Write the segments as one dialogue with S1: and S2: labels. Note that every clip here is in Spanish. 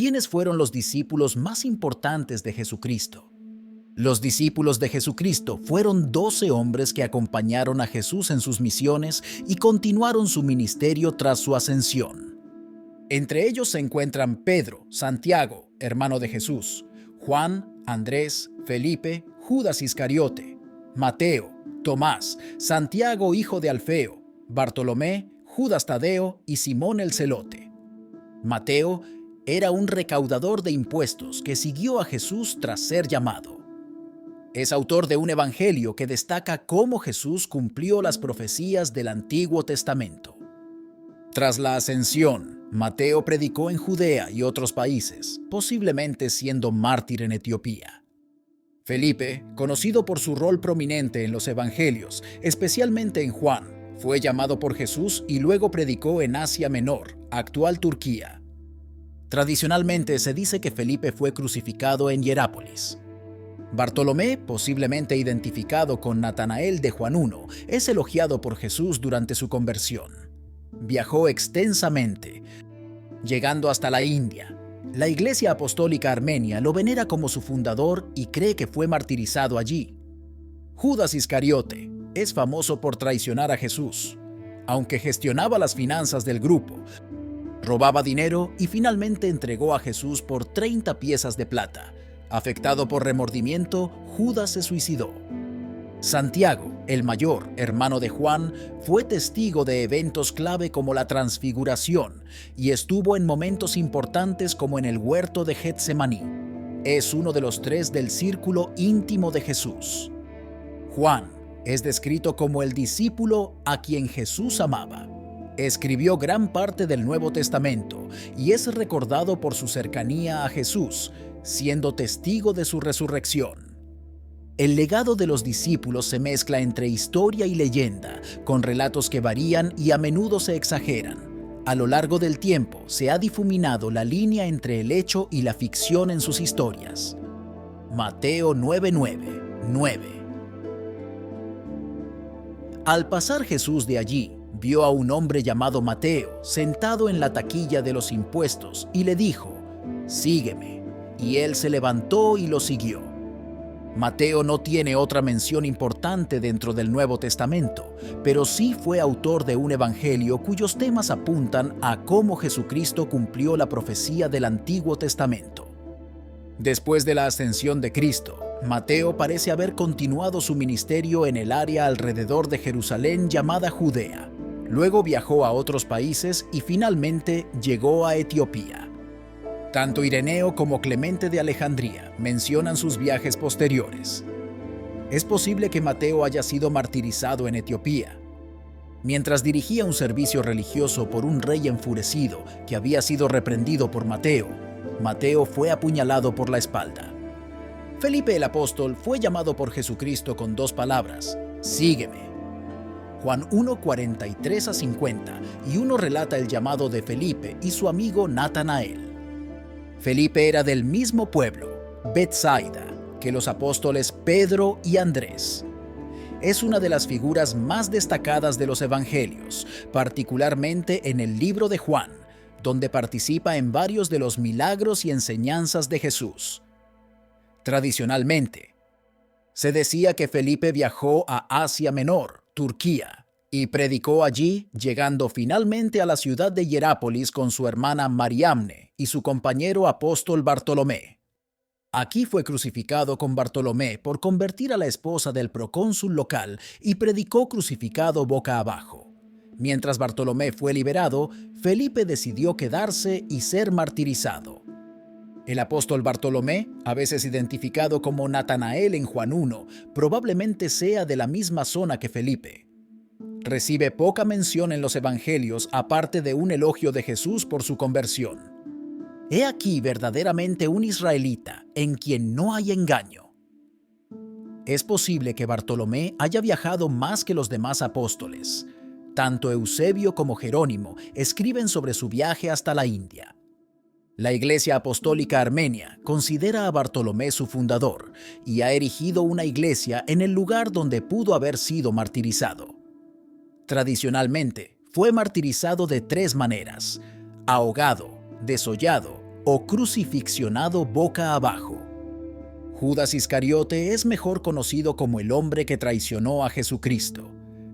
S1: ¿quiénes fueron los discípulos más importantes de Jesucristo? Los discípulos de Jesucristo fueron 12 hombres que acompañaron a Jesús en sus misiones y continuaron su ministerio tras su ascensión. Entre ellos se encuentran Pedro, Santiago, hermano de Jesús, Juan, Andrés, Felipe, Judas Iscariote, Mateo, Tomás, Santiago hijo de Alfeo, Bartolomé, Judas Tadeo y Simón el Celote. Mateo era un recaudador de impuestos que siguió a Jesús tras ser llamado. Es autor de un evangelio que destaca cómo Jesús cumplió las profecías del Antiguo Testamento. Tras la ascensión, Mateo predicó en Judea y otros países, posiblemente siendo mártir en Etiopía. Felipe, conocido por su rol prominente en los evangelios, especialmente en Juan, fue llamado por Jesús y luego predicó en Asia Menor, actual Turquía. Tradicionalmente se dice que Felipe fue crucificado en Hierápolis. Bartolomé, posiblemente identificado con Natanael de Juan 1, es elogiado por Jesús durante su conversión. Viajó extensamente, llegando hasta la India. La Iglesia Apostólica Armenia lo venera como su fundador y cree que fue martirizado allí. Judas Iscariote es famoso por traicionar a Jesús. Aunque gestionaba las finanzas del grupo, robaba dinero y finalmente entregó a Jesús por 30 piezas de plata. Afectado por remordimiento, Judas se suicidó. Santiago, el mayor, hermano de Juan, fue testigo de eventos clave como la Transfiguración y estuvo en momentos importantes como en el huerto de Getsemaní. Es uno de los 3 del círculo íntimo de Jesús. Juan es descrito como el discípulo a quien Jesús amaba. Escribió gran parte del Nuevo Testamento y es recordado por su cercanía a Jesús, siendo testigo de su resurrección. El legado de los discípulos se mezcla entre historia y leyenda, con relatos que varían y a menudo se exageran. A lo largo del tiempo se ha difuminado la línea entre el hecho y la ficción en sus historias. Mateo 9:9. Al pasar Jesús de allí, vio a un hombre llamado Mateo sentado en la taquilla de los impuestos y le dijo: «Sígueme». Y él se levantó y lo siguió. Mateo no tiene otra mención importante dentro del Nuevo Testamento, pero sí fue autor de un evangelio cuyos temas apuntan a cómo Jesucristo cumplió la profecía del Antiguo Testamento. Después de la ascensión de Cristo, Mateo parece haber continuado su ministerio en el área alrededor de Jerusalén llamada Judea. Luego viajó a otros países y finalmente llegó a Etiopía. Tanto Ireneo como Clemente de Alejandría mencionan sus viajes posteriores. Es posible que Mateo haya sido martirizado en Etiopía. Mientras dirigía un servicio religioso por un rey enfurecido que había sido reprendido por Mateo, Mateo fue apuñalado por la espalda. Felipe el apóstol fue llamado por Jesucristo con 2 palabras: «Sígueme». Juan 1:43-50, y uno relata el llamado de Felipe y su amigo Natanael. Felipe era del mismo pueblo, Betsaida, que los apóstoles Pedro y Andrés. Es una de las figuras más destacadas de los evangelios, particularmente en el libro de Juan, donde participa en varios de los milagros y enseñanzas de Jesús. Tradicionalmente, se decía que Felipe viajó a Asia Menor, Turquía, y predicó allí, llegando finalmente a la ciudad de Hierápolis con su hermana Mariamne y su compañero apóstol Bartolomé. Aquí fue crucificado con Bartolomé por convertir a la esposa del procónsul local y predicó crucificado boca abajo. Mientras Bartolomé fue liberado, Felipe decidió quedarse y ser martirizado. El apóstol Bartolomé, a veces identificado como Natanael en Juan 1, probablemente sea de la misma zona que Felipe. Recibe poca mención en los evangelios aparte de un elogio de Jesús por su conversión. He aquí verdaderamente un israelita en quien no hay engaño. Es posible que Bartolomé haya viajado más que los demás apóstoles. Tanto Eusebio como Jerónimo escriben sobre su viaje hasta la India. La Iglesia Apostólica Armenia considera a Bartolomé su fundador y ha erigido una iglesia en el lugar donde pudo haber sido martirizado. Tradicionalmente, fue martirizado de 3 maneras: ahogado, desollado o crucifixionado boca abajo. Judas Iscariote es mejor conocido como el hombre que traicionó a Jesucristo.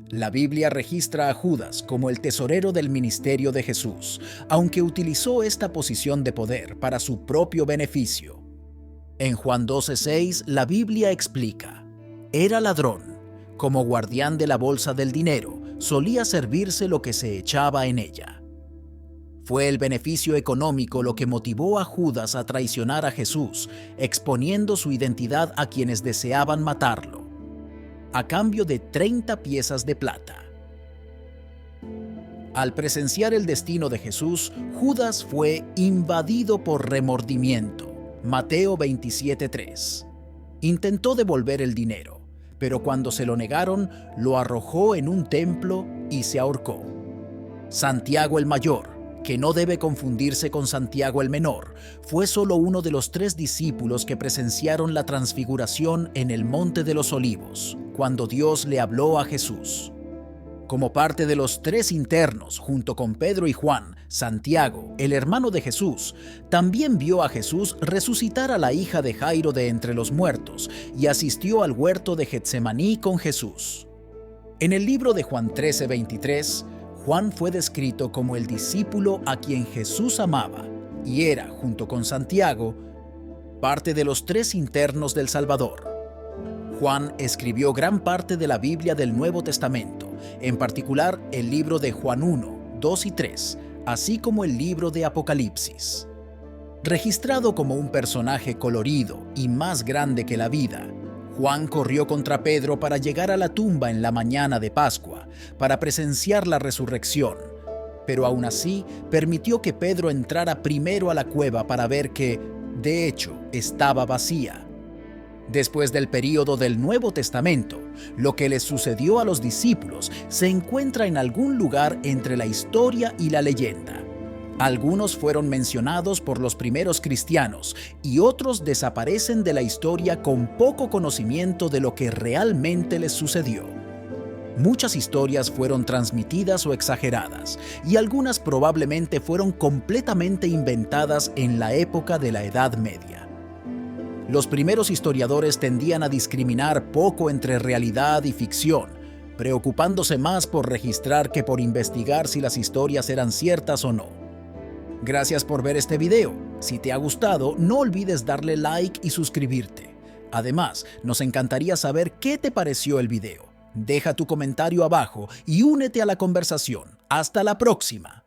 S1: La Biblia registra a Judas como el tesorero del ministerio de Jesús, aunque utilizó esta posición de poder para su propio beneficio. En Juan 12:6, la Biblia explica: era ladrón, como guardián de la bolsa del dinero, solía servirse lo que se echaba en ella. Fue el beneficio económico lo que motivó a Judas a traicionar a Jesús, exponiendo su identidad a quienes deseaban matarlo, a cambio de 30 piezas de plata. Al presenciar el destino de Jesús, Judas fue invadido por remordimiento. Mateo 27:3. Intentó devolver el dinero, pero cuando se lo negaron, lo arrojó en un templo y se ahorcó. Santiago el Mayor, que no debe confundirse con Santiago el Menor, fue solo uno de los 3 discípulos que presenciaron la transfiguración en el Monte de los Olivos, cuando Dios le habló a Jesús. Como parte de los 3 internos, junto con Pedro y Juan, Santiago, el hermano de Jesús, también vio a Jesús resucitar a la hija de Jairo de entre los muertos y asistió al huerto de Getsemaní con Jesús. En el libro de Juan 13:23, Juan fue descrito como el discípulo a quien Jesús amaba y era, junto con Santiago, parte de los 3 internos del Salvador. Juan escribió gran parte de la Biblia del Nuevo Testamento, en particular el libro de Juan 1, 2 y 3, así como el libro de Apocalipsis. Registrado como un personaje colorido y más grande que la vida, Juan corrió contra Pedro para llegar a la tumba en la mañana de Pascua, para presenciar la resurrección, pero aún así permitió que Pedro entrara primero a la cueva para ver que, de hecho, estaba vacía. Después del período del Nuevo Testamento, lo que les sucedió a los discípulos se encuentra en algún lugar entre la historia y la leyenda. Algunos fueron mencionados por los primeros cristianos y otros desaparecen de la historia con poco conocimiento de lo que realmente les sucedió. Muchas historias fueron transmitidas o exageradas, y algunas probablemente fueron completamente inventadas en la época de la Edad Media. Los primeros historiadores tendían a discriminar poco entre realidad y ficción, preocupándose más por registrar que por investigar si las historias eran ciertas o no. Gracias por ver este video. Si te ha gustado, no olvides darle like y suscribirte. Además, nos encantaría saber qué te pareció el video. Deja tu comentario abajo y únete a la conversación. ¡Hasta la próxima!